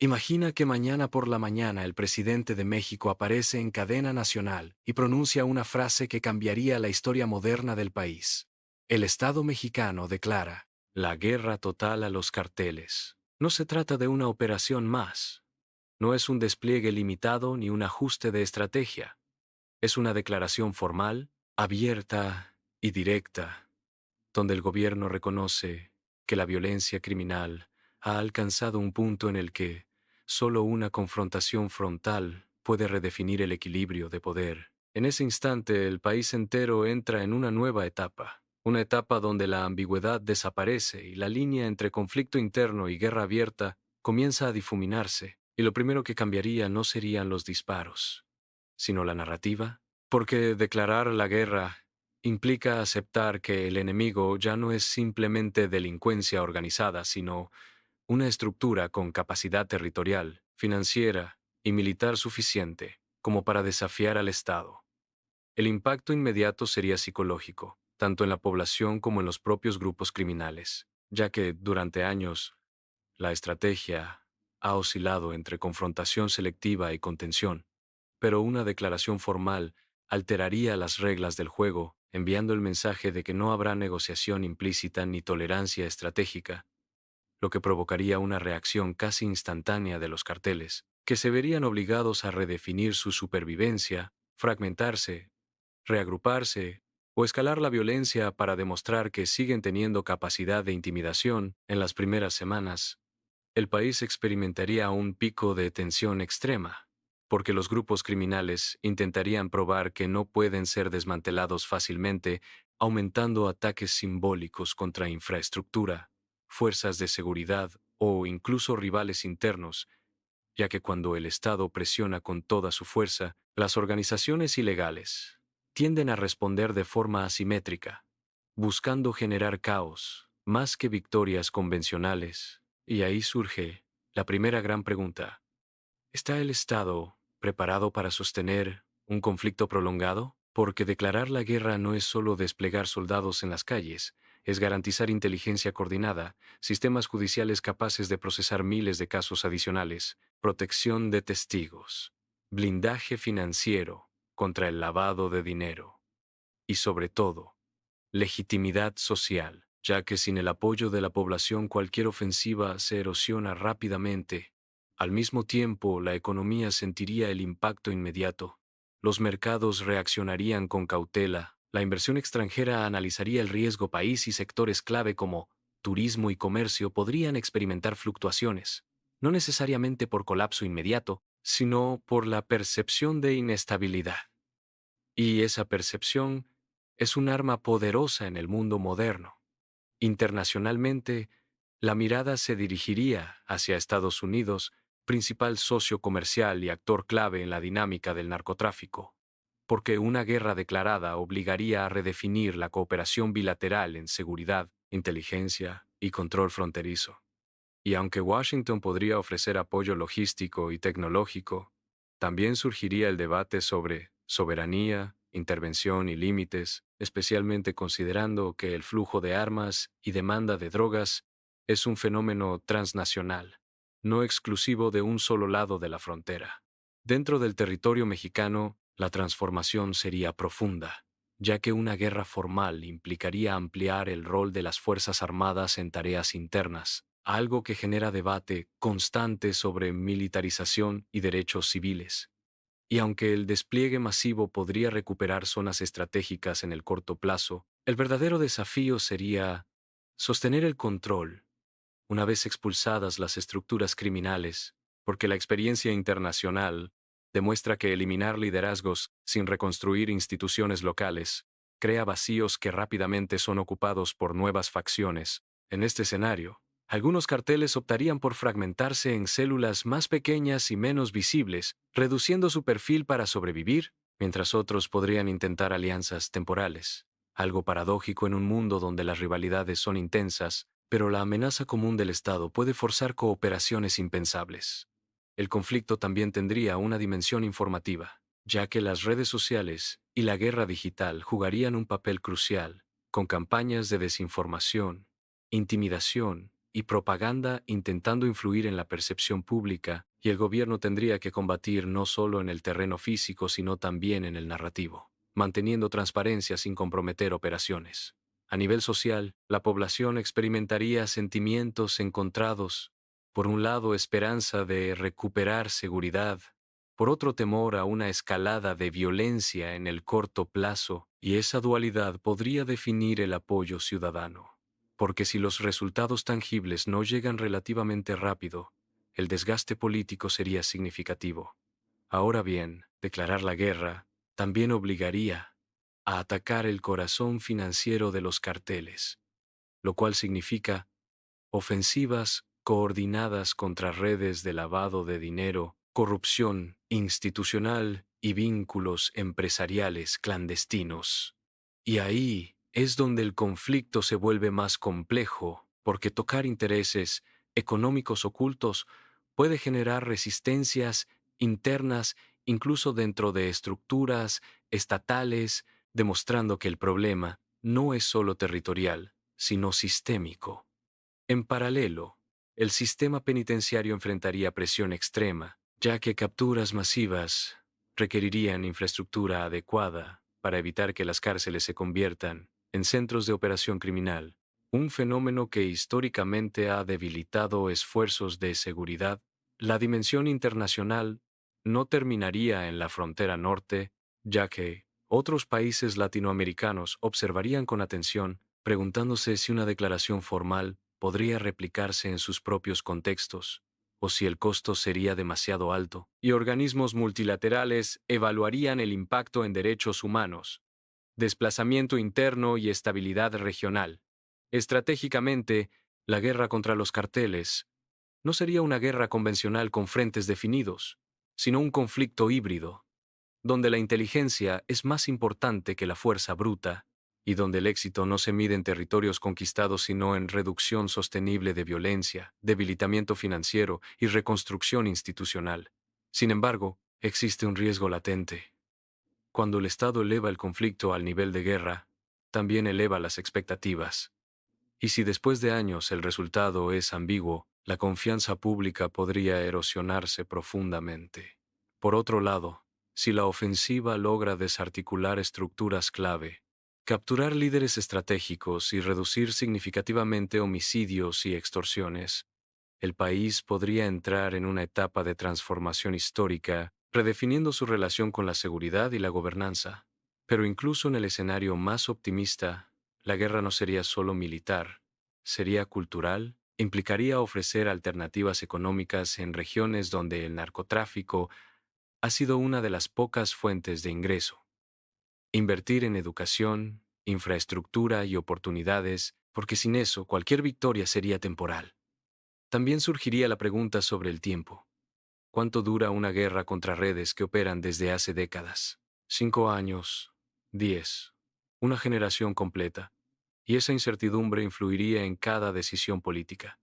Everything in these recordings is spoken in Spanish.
Imagina que mañana por la mañana el presidente de México aparece en cadena nacional y pronuncia una frase que cambiaría la historia moderna del país. El Estado mexicano declara la guerra total a los carteles. No se trata de una operación más. No es un despliegue limitado ni un ajuste de estrategia. Es una declaración formal, abierta y directa, donde el gobierno reconoce que la violencia criminal ha alcanzado un punto en el que solo una confrontación frontal puede redefinir el equilibrio de poder. En ese instante, el país entero entra en una nueva etapa, una etapa donde la ambigüedad desaparece y la línea entre conflicto interno y guerra abierta comienza a difuminarse, y lo primero que cambiaría no serían los disparos, sino la narrativa, porque declarar la guerra implica aceptar que el enemigo ya no es simplemente delincuencia organizada, sino una estructura con capacidad territorial, financiera y militar suficiente como para desafiar al Estado. El impacto inmediato sería psicológico, tanto en la población como en los propios grupos criminales, ya que durante años la estrategia ha oscilado entre confrontación selectiva y contención, pero una declaración formal alteraría las reglas del juego, enviando el mensaje de que no habrá negociación implícita ni tolerancia estratégica, lo que provocaría una reacción casi instantánea de los carteles, que se verían obligados a redefinir su supervivencia, fragmentarse, reagruparse o escalar la violencia para demostrar que siguen teniendo capacidad de intimidación. En las primeras semanas, el país experimentaría un pico de tensión extrema, porque los grupos criminales intentarían probar que no pueden ser desmantelados fácilmente, aumentando ataques simbólicos contra infraestructura, fuerzas de seguridad o incluso rivales internos, ya que cuando el Estado presiona con toda su fuerza, las organizaciones ilegales tienden a responder de forma asimétrica, buscando generar caos, más que victorias convencionales. Y ahí surge la primera gran pregunta. ¿Está el Estado preparado para sostener un conflicto prolongado? Porque declarar la guerra no es solo desplegar soldados en las calles, es garantizar inteligencia coordinada, sistemas judiciales capaces de procesar miles de casos adicionales, protección de testigos, blindaje financiero contra el lavado de dinero y, sobre todo, legitimidad social, ya que sin el apoyo de la población cualquier ofensiva se erosiona rápidamente. Al mismo tiempo, la economía sentiría el impacto inmediato. Los mercados reaccionarían con cautela, la inversión extranjera analizaría el riesgo país y sectores clave como turismo y comercio podrían experimentar fluctuaciones, no necesariamente por colapso inmediato, sino por la percepción de inestabilidad. Y esa percepción es un arma poderosa en el mundo moderno. Internacionalmente, la mirada se dirigiría hacia Estados Unidos, principal socio comercial y actor clave en la dinámica del narcotráfico, porque una guerra declarada obligaría a redefinir la cooperación bilateral en seguridad, inteligencia y control fronterizo. Y aunque Washington podría ofrecer apoyo logístico y tecnológico, también surgiría el debate sobre soberanía, intervención y límites, especialmente considerando que el flujo de armas y demanda de drogas es un fenómeno transnacional, no exclusivo de un solo lado de la frontera. Dentro del territorio mexicano, la transformación sería profunda, ya que una guerra formal implicaría ampliar el rol de las Fuerzas Armadas en tareas internas, algo que genera debate constante sobre militarización y derechos civiles. Y aunque el despliegue masivo podría recuperar zonas estratégicas en el corto plazo, el verdadero desafío sería sostener el control una vez expulsadas las estructuras criminales, porque la experiencia internacional demuestra que eliminar liderazgos sin reconstruir instituciones locales crea vacíos que rápidamente son ocupados por nuevas facciones. En este escenario, algunos carteles optarían por fragmentarse en células más pequeñas y menos visibles, reduciendo su perfil para sobrevivir, mientras otros podrían intentar alianzas temporales. Algo paradójico en un mundo donde las rivalidades son intensas, pero la amenaza común del Estado puede forzar cooperaciones impensables. El conflicto también tendría una dimensión informativa, ya que las redes sociales y la guerra digital jugarían un papel crucial, con campañas de desinformación, intimidación y propaganda intentando influir en la percepción pública, y el gobierno tendría que combatir no solo en el terreno físico, sino también en el narrativo, manteniendo transparencia sin comprometer operaciones. A nivel social, la población experimentaría sentimientos encontrados. Por un lado, esperanza de recuperar seguridad, por otro, temor a una escalada de violencia en el corto plazo, y esa dualidad podría definir el apoyo ciudadano. Porque si los resultados tangibles no llegan relativamente rápido, el desgaste político sería significativo. Ahora bien, declarar la guerra también obligaría a atacar el corazón financiero de los carteles, lo cual significa ofensivas coordinadas contra redes de lavado de dinero, corrupción institucional y vínculos empresariales clandestinos. Y ahí es donde el conflicto se vuelve más complejo, porque tocar intereses económicos ocultos puede generar resistencias internas incluso dentro de estructuras estatales, demostrando que el problema no es solo territorial, sino sistémico. En paralelo, el sistema penitenciario enfrentaría presión extrema, ya que capturas masivas requerirían infraestructura adecuada para evitar que las cárceles se conviertan en centros de operación criminal, un fenómeno que históricamente ha debilitado esfuerzos de seguridad. La dimensión internacional no terminaría en la frontera norte, ya que otros países latinoamericanos observarían con atención, preguntándose si una declaración formal podría replicarse en sus propios contextos, o si el costo sería demasiado alto, y organismos multilaterales evaluarían el impacto en derechos humanos, desplazamiento interno y estabilidad regional. Estratégicamente, la guerra contra los carteles no sería una guerra convencional con frentes definidos, sino un conflicto híbrido, donde la inteligencia es más importante que la fuerza bruta, y donde el éxito no se mide en territorios conquistados sino en reducción sostenible de violencia, debilitamiento financiero y reconstrucción institucional. Sin embargo, existe un riesgo latente. Cuando el Estado eleva el conflicto al nivel de guerra, también eleva las expectativas. Y si después de años el resultado es ambiguo, la confianza pública podría erosionarse profundamente. Por otro lado, si la ofensiva logra desarticular estructuras clave, capturar líderes estratégicos y reducir significativamente homicidios y extorsiones, el país podría entrar en una etapa de transformación histórica, redefiniendo su relación con la seguridad y la gobernanza. Pero incluso en el escenario más optimista, la guerra no sería solo militar, sería cultural, implicaría ofrecer alternativas económicas en regiones donde el narcotráfico ha sido una de las pocas fuentes de ingreso. Invertir en educación, infraestructura y oportunidades, porque sin eso cualquier victoria sería temporal. También surgiría la pregunta sobre el tiempo. ¿Cuánto dura una guerra contra redes que operan desde hace décadas? 5 años, 10, una generación completa, y esa incertidumbre influiría en cada decisión política.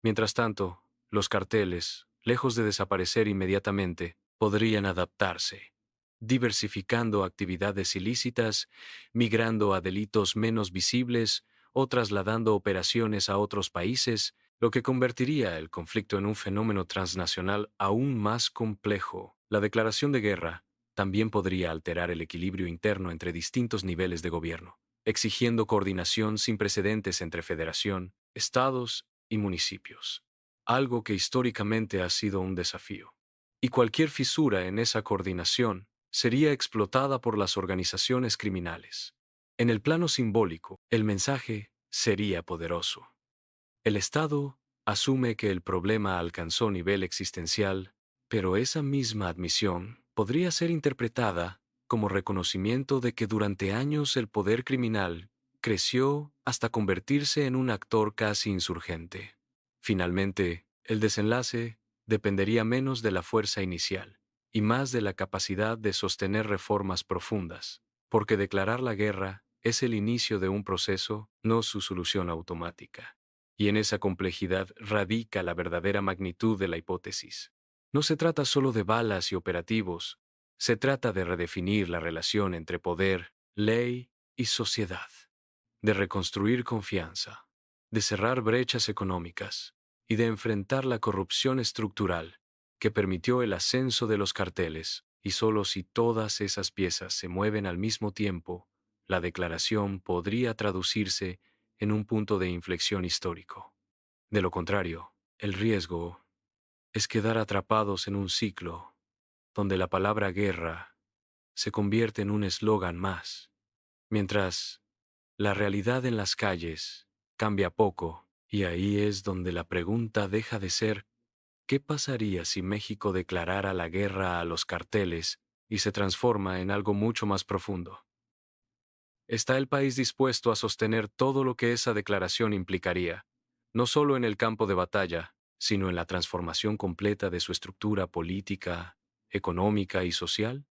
Mientras tanto, los carteles, lejos de desaparecer inmediatamente, podrían adaptarse, diversificando actividades ilícitas, migrando a delitos menos visibles o trasladando operaciones a otros países, lo que convertiría el conflicto en un fenómeno transnacional aún más complejo. La declaración de guerra también podría alterar el equilibrio interno entre distintos niveles de gobierno, exigiendo coordinación sin precedentes entre federación, estados y municipios, algo que históricamente ha sido un desafío. Y cualquier fisura en esa coordinación sería explotada por las organizaciones criminales. En el plano simbólico, el mensaje sería poderoso. El Estado asume que el problema alcanzó nivel existencial, pero esa misma admisión podría ser interpretada como reconocimiento de que durante años el poder criminal creció hasta convertirse en un actor casi insurgente. Finalmente, el desenlace dependería menos de la fuerza inicial y más de la capacidad de sostener reformas profundas, porque declarar la guerra es el inicio de un proceso, no su solución automática. Y en esa complejidad radica la verdadera magnitud de la hipótesis. No se trata solo de balas y operativos, se trata de redefinir la relación entre poder, ley y sociedad, de reconstruir confianza, de cerrar brechas económicas y de enfrentar la corrupción estructural que permitió el ascenso de los carteles, y solo si todas esas piezas se mueven al mismo tiempo, la declaración podría traducirse en un punto de inflexión histórico. De lo contrario, el riesgo es quedar atrapados en un ciclo donde la palabra guerra se convierte en un eslogan más, mientras la realidad en las calles cambia poco, y ahí es donde la pregunta deja de ser ¿qué pasaría si México declarara la guerra a los carteles y se transforma en algo mucho más profundo? ¿Está el país dispuesto a sostener todo lo que esa declaración implicaría, no solo en el campo de batalla, sino en la transformación completa de su estructura política, económica y social?